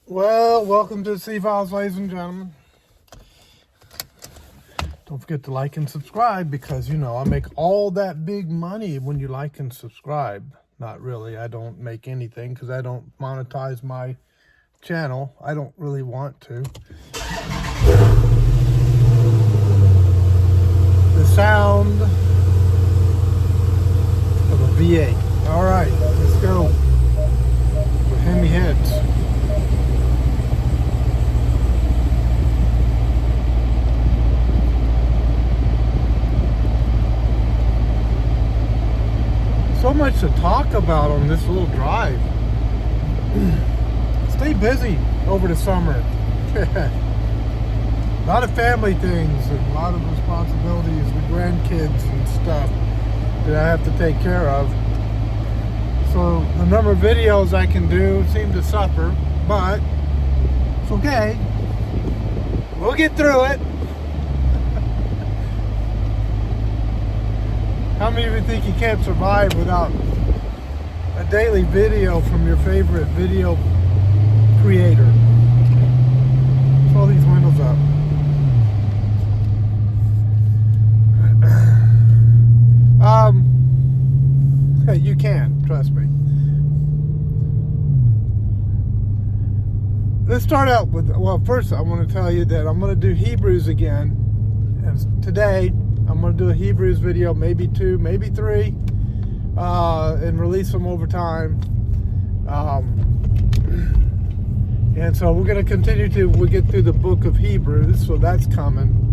Well, welcome to the Sea Files, ladies and gentlemen. Don't forget to like and subscribe because, I make all that big money when you like and subscribe. Not really. I don't make anything because I don't monetize my channel. I don't really want to. The sound of a V8. All right, let's go. With Hemi heads. So much to talk about on this little drive. Stay busy over the summer. A lot of family things and a lot of responsibilities with grandkids and stuff that I have to take care of. So the number of videos I can do seem to suffer, but it's okay. We'll get through it. How many of you think you can't survive without a daily video from your favorite video creator? Throw these windows up. You can, trust me. Let's start out with, first I want to tell you that I'm going to do Hebrews again. And today, I'm going to do a Hebrews video, maybe 2, maybe 3, and release them over time. And so we're going to continue till we get through the book of Hebrews, so that's coming.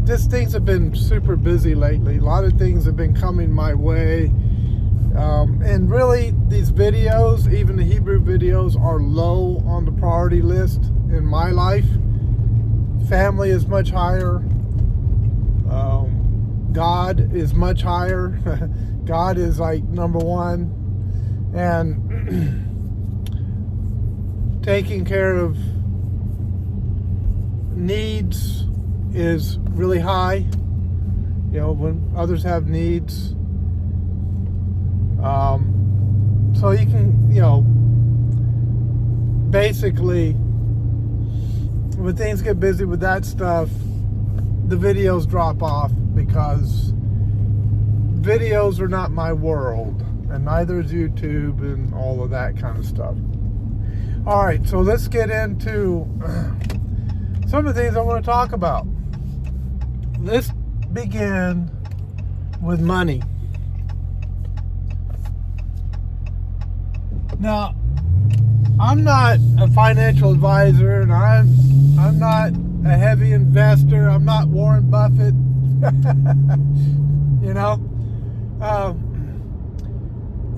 Just things have been super busy lately. A lot of things have been coming my way. And really, these videos, even the Hebrew videos, are low on the priority list in my life. Family is much higher. God is much higher. God is like number one. And taking care of needs is really high. When others have needs. So you can, basically, when things get busy with that stuff, the videos drop off because videos are not my world, and neither is YouTube and all of that kind of stuff. All right, so let's get into some of the things I want to talk about. Let's begin with money. Now, I'm not a financial advisor, and I'm not a heavy investor. I'm not Warren Buffett.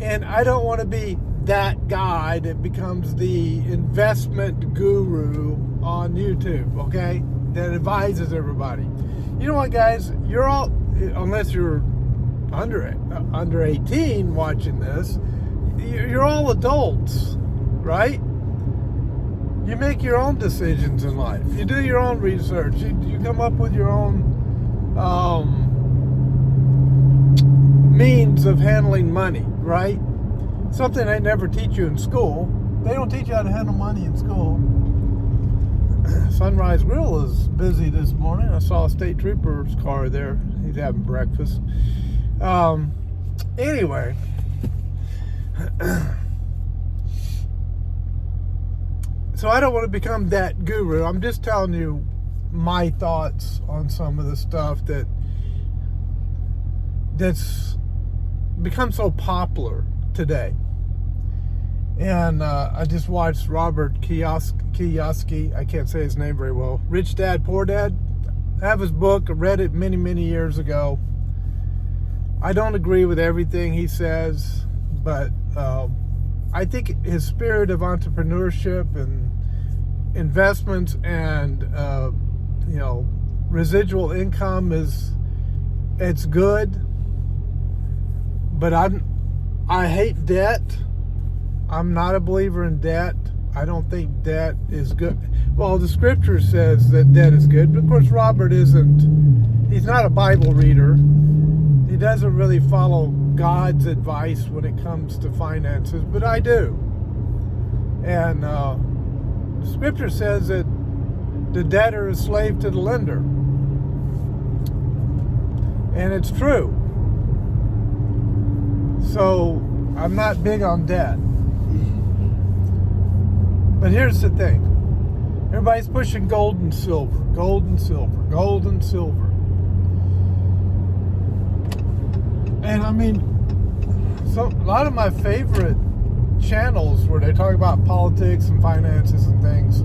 And I don't want to be that guy that becomes the investment guru on YouTube, okay? That advises everybody. You know what, guys? You're all, unless you're under 18 watching this, you're all adults, right? You make your own decisions in life. You do your own research. You come up with your own means of handling money, right? Something they never teach you in school. They don't teach you how to handle money in school. Sunrise Grill is busy this morning. I saw a state trooper's car there. He's having breakfast. Anyway. So I don't want to become that guru. I'm just telling you my thoughts on some of the stuff that's become so popular today. And I just watched Robert Kiyosaki. I can't say his name very well. Rich Dad, Poor Dad. I have his book. I read it many, many years ago. I don't agree with everything he says, but I think his spirit of entrepreneurship and investments and residual income it's good. But I hate debt. I'm not a believer in debt. I don't think debt is good. Well, the scripture says that debt is good, but of course Robert isn't. He's not a Bible reader. He doesn't really follow God's advice when it comes to finances, but I do. And the scripture says that the debtor is slave to the lender. And it's true. So I'm not big on debt. But here's the thing. Everybody's pushing gold and silver, gold and silver, gold and silver. And I mean, a lot of my favorite channels where they talk about politics and finances and things,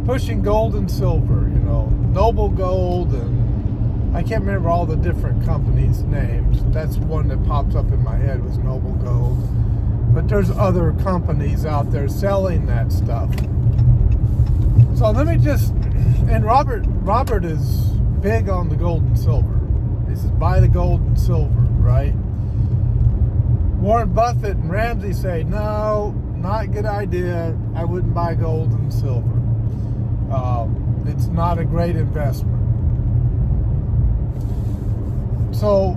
pushing gold and silver, Noble Gold, and I can't remember all the different companies' names. That's one that pops up in my head was Noble Gold. But there's other companies out there selling that stuff. So let me and Robert is big on the gold and silver. He says, buy the gold and silver, right? Warren Buffett and Ramsey say, no, not a good idea. I wouldn't buy gold and silver. It's not a great investment. So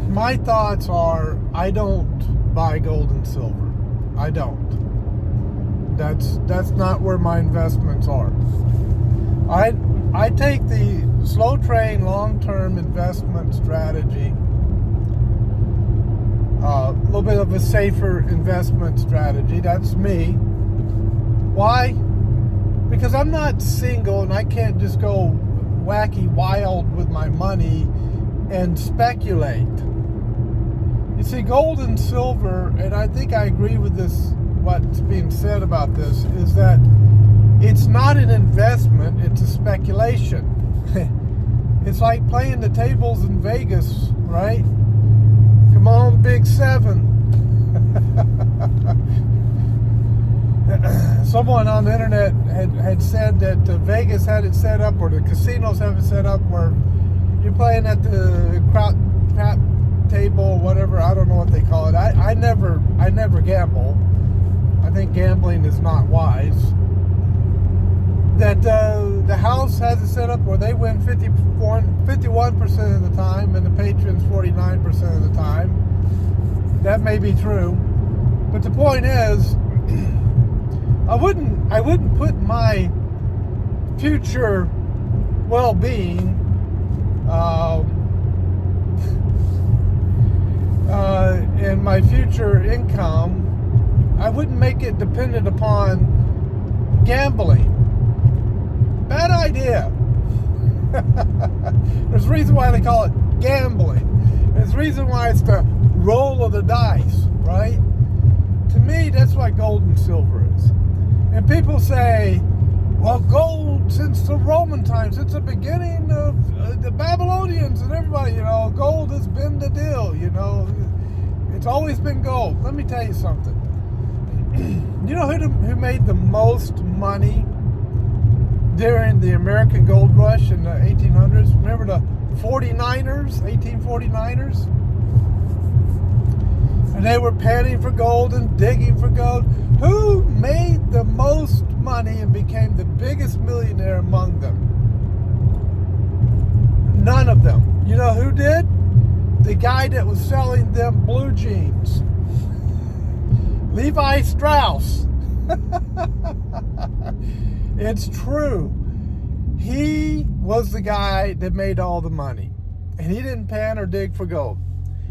my thoughts are, I don't buy gold and silver. I don't. That's not where my investments are. I take the slow train long-term investment strategy, a little bit of a safer investment strategy. That's me. Why? Because I'm not single and I can't just go wacky wild with my money and speculate. You see, gold and silver, and I think I agree with this, what's being said about this, is that it's not an investment, it's a speculation. It's like playing the tables in Vegas, right? Come on, Big Seven. Someone on the internet had said that Vegas had it set up, or the casinos have it set up, where you're playing at the crap table, whatever. I don't know what they call it. I never gamble. I think gambling is not wise. That the house has it set up where they win 51% of the time, and the patrons 49% of the time. That may be true, but the point is, I wouldn't put my future well-being and my future income, I wouldn't make it dependent upon gambling. Bad idea. There's a reason why they call it gambling. There's a reason why it's the roll of the dice, right? To me, that's what gold and silver is. And people say, well, gold since the Roman times, since the beginning of the Babylonians and everybody, gold has been the deal, It's always been gold. Let me tell you something. You know who made the most money during the American gold rush in the 1800s? Remember the 1849ers? And they were panning for gold and digging for gold. Who made the most money and became the biggest millionaire among them? None of them. You know who did? The guy that was selling them blue jeans. Levi Strauss. It's true. He was the guy that made all the money. And he didn't pan or dig for gold.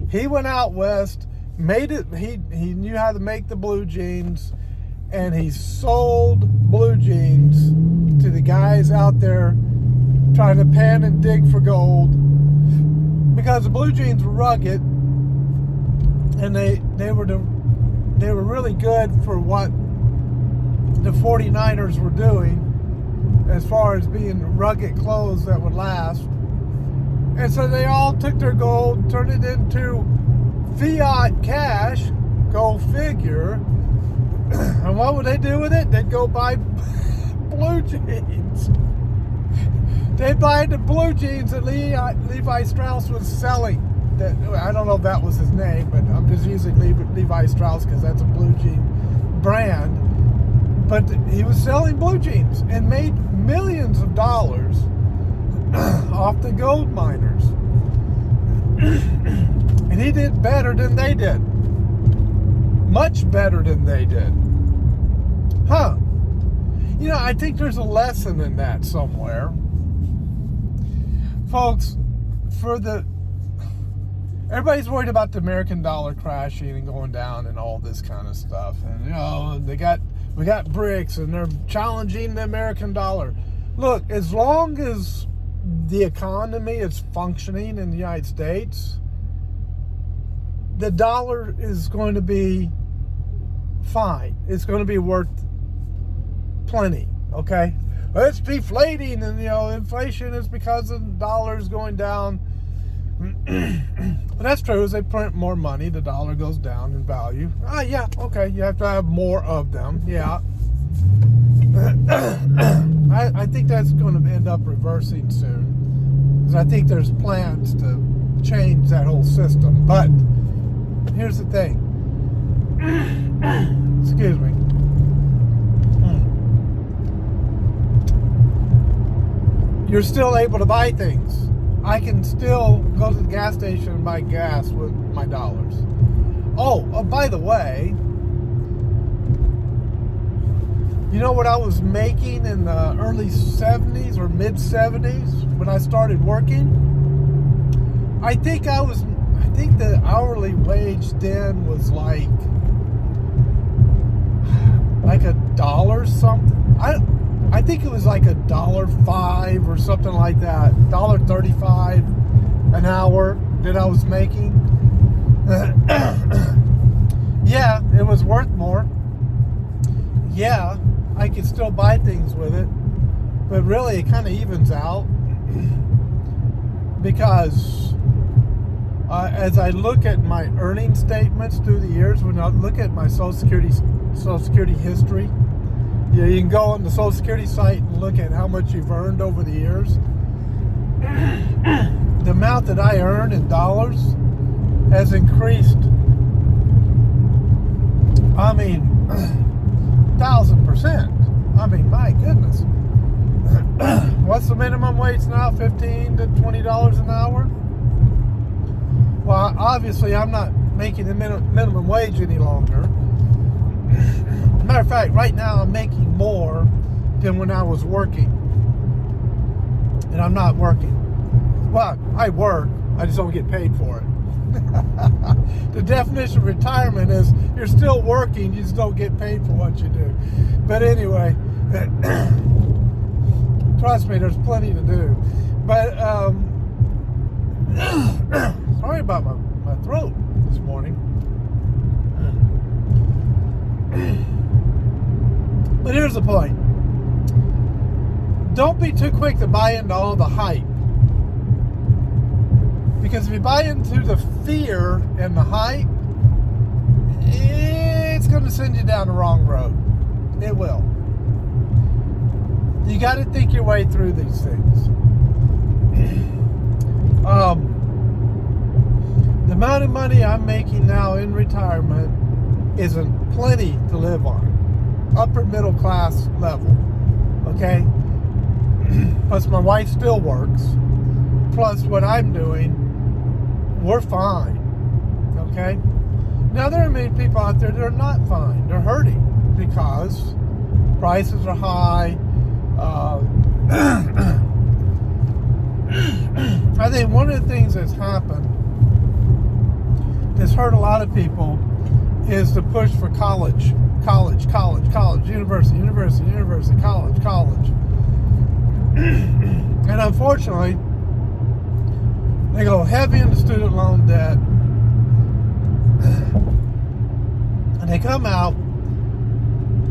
He went out west, made it. He knew how to make the blue jeans, and he sold blue jeans to the guys out there trying to pan and dig for gold, because the blue jeans were rugged, and they were really good for what the 49ers were doing as far as being rugged clothes that would last. And so they all took their gold, turned it into fiat cash, go figure. And what would they do with it? They'd go buy blue jeans. They'd buy the blue jeans that Levi Strauss was selling. I don't know if that was his name, but I'm just using Levi Strauss because that's a blue jean brand. But he was selling blue jeans and made millions of dollars off the gold miners. And he did better than they did. Much better than they did. Huh. I think there's a lesson in that somewhere. Folks, everybody's worried about the American dollar crashing and going down and all this kind of stuff. And, we got BRICS and they're challenging the American dollar. Look, as long as the economy is functioning in the United States, the dollar is going to be fine. It's going to be worth plenty, okay? It's deflating, and inflation is because the dollar is going down. But that's true. As they print more money, the dollar goes down in value. Yeah, okay. You have to have more of them. Yeah. I think that's going to end up reversing soon, because I think there's plans to change that whole system. But here's the thing. Excuse me. You're still able to buy things. I can still go to the gas station and buy gas with my dollars. Oh, by the way, you know what I was making in the early 70s or mid 70s when I started working? I think the hourly wage then was like $1 something. I think it was like $1.05 or something like that. $1.35 an hour that I was making. Yeah, it was worth more. Yeah, I could still buy things with it. But really, it kind of evens out. Because as I look at my earning statements through the years, when I look at my Social Security history, you can go on the Social Security site and look at how much you've earned over the years. The amount that I earn in dollars has increased, 1,000%. My goodness. What's the minimum wage now? $15 to $20 an hour? Well, obviously, I'm not making the minimum wage any longer. Matter of fact, right now I'm making more than when I was working. And I'm not working. Well, I work, I just don't get paid for it. The definition of retirement is you're still working, you just don't get paid for what you do. But anyway, trust me, there's plenty to do. But, sorry about my throat this morning. But here's the point. Don't be too quick to buy into all the hype. Because if you buy into the fear and the hype, it's going to send you down the wrong road. It will. You got to think your way through these things. The amount of money I'm making now in retirement isn't plenty to live on. Upper middle class level. Okay? Plus my wife still works. Plus what I'm doing, we're fine. Okay? Now there are many people out there that are not fine. They're hurting because prices are high. I think one of the things that's happened that's hurt a lot of people is the push for college, university, college. And unfortunately, they go heavy into student loan debt, and they come out,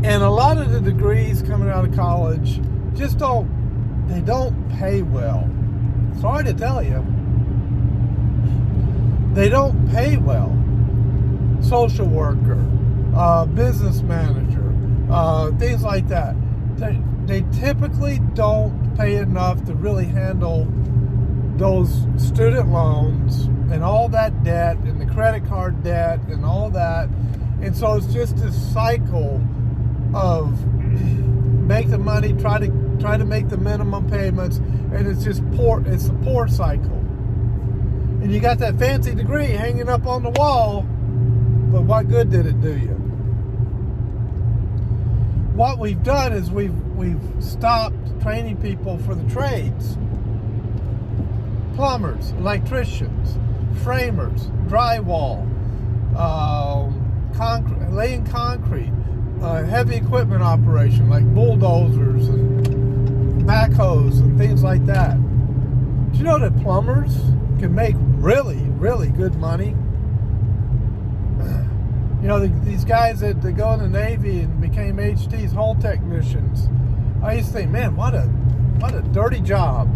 and a lot of the degrees coming out of college just don't pay well. Sorry to tell you, they don't pay well. Social worker, business manager, things like that. They typically don't pay enough to really handle those student loans and all that debt and the credit card debt and all that. And so it's just this cycle of make the money, try to make the minimum payments, and it's just poor. It's a poor cycle. And you got that fancy degree hanging up on the wall, but what good did it do you? what we've done is we've stopped training people for the trades. Plumbers, electricians, framers, drywall, laying concrete, heavy equipment operation like bulldozers and backhoes and things like that. Do you know that plumbers can make really, really good money? You know, these guys that go in the Navy and became HT's hull technicians, I used to think, man, what a dirty job.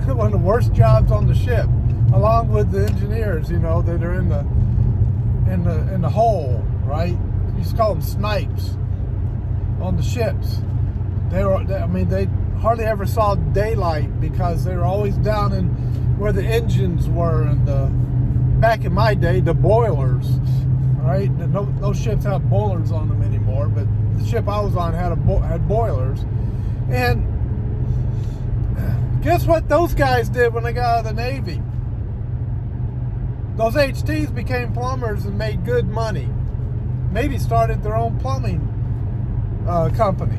One of the worst jobs on the ship, along with the engineers, you know, that are in the hull, right? You used to call them snipes on the ships. They hardly ever saw daylight because they were always down in where the engines were, and back in my day, the boilers. Right? No ships have boilers on them anymore, but the ship I was on had boilers. And guess what those guys did when they got out of the Navy? Those HTs became plumbers and made good money. Maybe started their own plumbing company.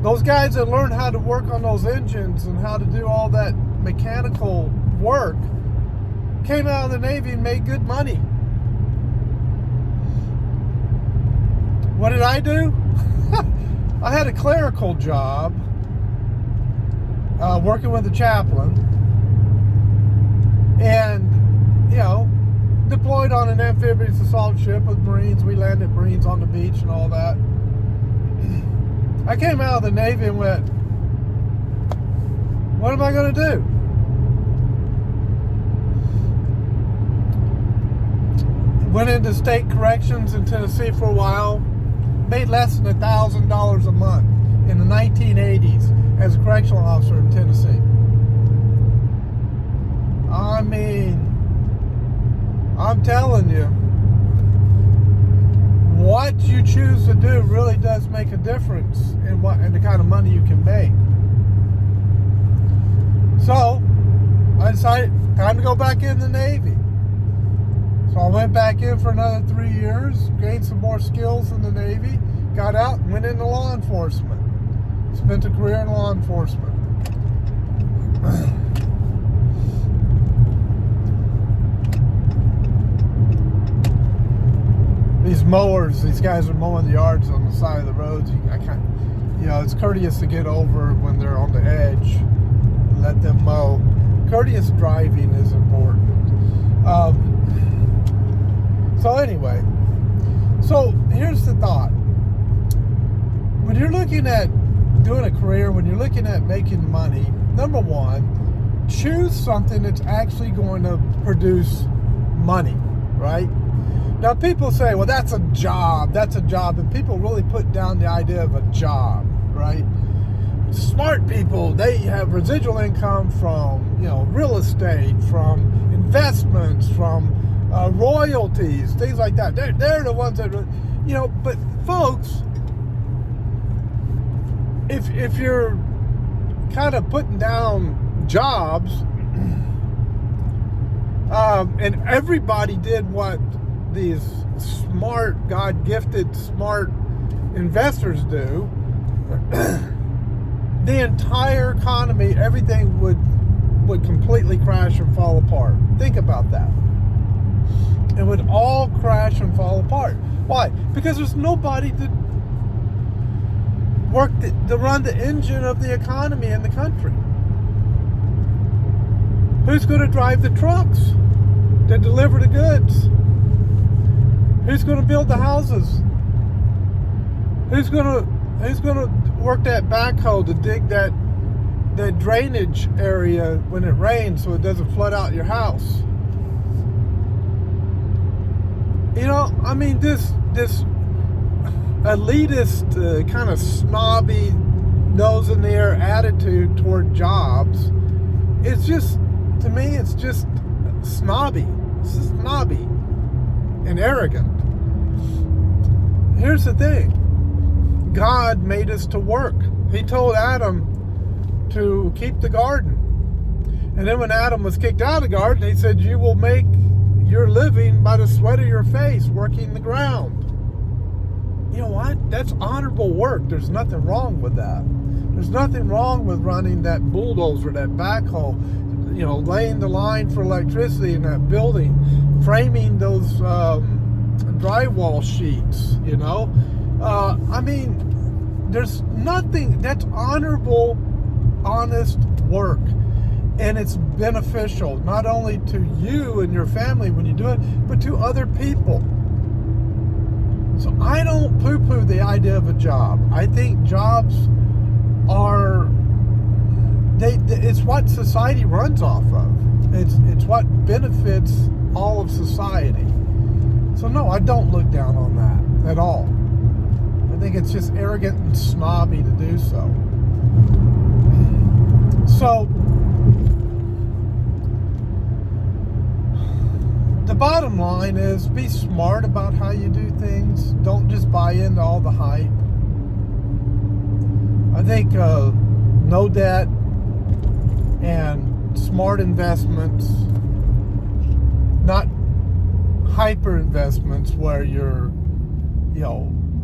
Those guys that learned how to work on those engines and how to do all that mechanical work came out of the Navy and made good money. What did I do? I had a clerical job working with the chaplain, and, you know, deployed on an amphibious assault ship with Marines. We landed Marines on the beach and all that. I came out of the Navy and went, what am I going to do? Went into state corrections in Tennessee for a while. Made less than $1,000 a month in the 1980s as a correctional officer in Tennessee. I mean, I'm telling you, what you choose to do really does make a difference in the kind of money you can make. So I decided time to go back in the Navy. So I went back in for another 3 years, gained some more skills in the Navy, got out and went into law enforcement. Spent a career in law enforcement. These mowers, these guys are mowing the yards on the side of the roads. It's courteous to get over when they're on the edge. Let them mow. Courteous driving is important. So anyway, so here's the thought. When you're looking at doing a career, when you're looking at making money, number one, choose something that's actually going to produce money, right? Now people say, well, that's a job, and people really put down the idea of a job, right? Smart people, they have residual income from, real estate, from investments, from royalties, things like that. They're the ones that, but folks, if you're kind of putting down jobs, and everybody did what these smart, God-gifted, smart investors do, the entire economy, everything would completely crash and fall apart. Think about that. It would all crash and fall apart. Why? Because there's nobody to run the engine of the economy in the country. Who's going to drive the trucks that deliver the goods? Who's going to build the houses? Who's going to work that backhoe to dig that drainage area when it rains so it doesn't flood out your house? This elitist, kind of snobby, nose in the air attitude toward jobs, it's just, to me, it's just snobby. It's just snobby and arrogant. Here's the thing. God made us to work. He told Adam to keep the garden. And then when Adam was kicked out of the garden, he said, you will make your living by the sweat of your face, working the ground. You know what? that's honorable work. There's nothing wrong with that. There's nothing wrong with running that bulldozer, that backhoe, laying the line for electricity in that building, framing those drywall sheets, there's nothing, that's honorable, honest work. And it's beneficial, not only to you and your family when you do it, but to other people. So I don't poo-poo the idea of a job. I think jobs are, it's what society runs off of. It's what benefits all of society. So no, I don't look down on that at all. I think it's just arrogant and snobby to do so. So, the bottom line is be smart about how you do things. Don't just buy into all the hype. I think no debt and smart investments, not hyper investments where you're,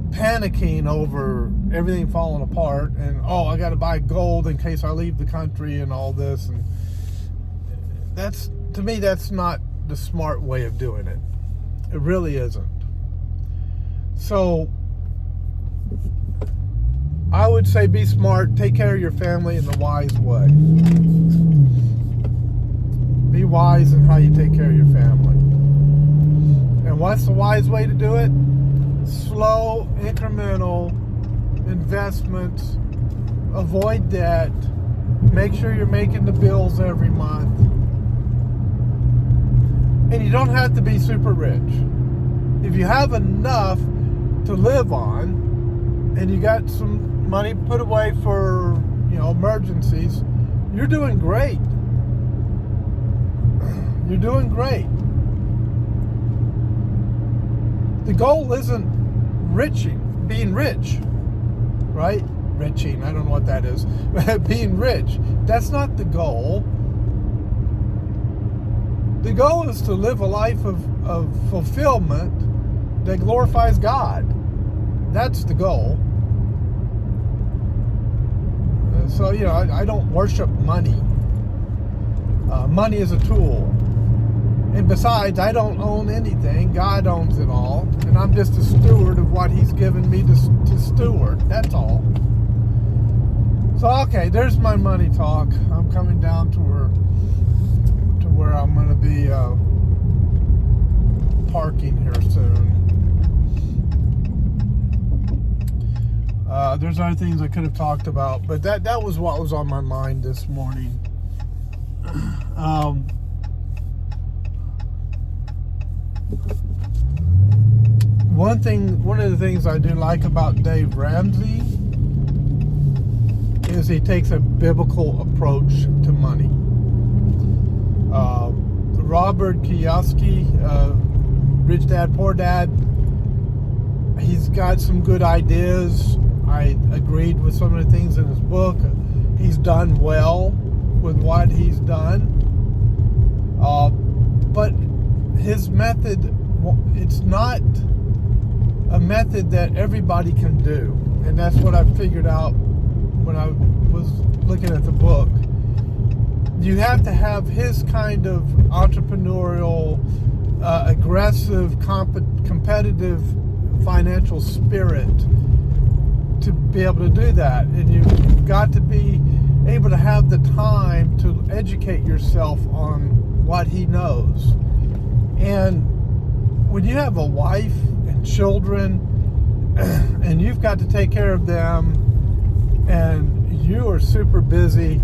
panicking over everything falling apart and, I got to buy gold in case I leave the country and all this. And to me, that's not the smart way of doing it. It really isn't. So I would say be smart, take care of your family in the wise way. Be wise in how you take care of your family. And what's the wise way to do it? Slow, incremental investments, avoid debt, make sure you're making the bills every month. And you don't have to be super rich. If you have enough to live on and you got some money put away for, emergencies, you're doing great. You're doing great. The goal isn't being rich, right? Riching, I don't know what that is. Being rich, that's not the goal. The goal is to live a life of fulfillment that glorifies God. That's the goal. So, I don't worship money. Money is a tool. And besides, I don't own anything. God owns it all. And I'm just a steward of what He's given me to steward. That's all. So, okay, there's my money talk. I'm coming down to where I'm going to be parking here soon. There's other things I could have talked about, but that was what was on my mind this morning. One of the things I do like about Dave Ramsey is he takes a biblical approach to money. Robert Kiyosaki, Rich Dad, Poor Dad, he's got some good ideas. I agreed with some of the things in his book. He's done well with what he's done. But his method, it's not a method that everybody can do. And that's what I figured out when I was looking at the book. You have to have his kind of entrepreneurial, aggressive, competitive financial spirit to be able to do that. And you've got to be able to have the time to educate yourself on what he knows. And when you have a wife and children and you've got to take care of them and you are super busy,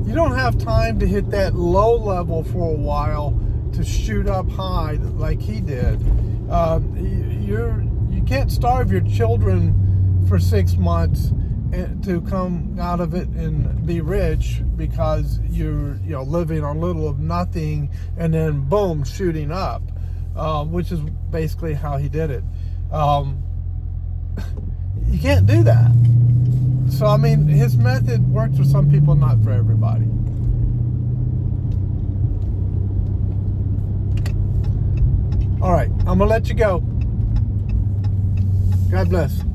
you don't have time to hit that low level for a while to shoot up high like he did. You can't starve your children for 6 months and to come out of it and be rich because you're living on little of nothing and then boom, shooting up, which is basically how he did it. You can't do that. So, I mean, his method works for some people, not for everybody. All right, I'm going to let you go. God bless.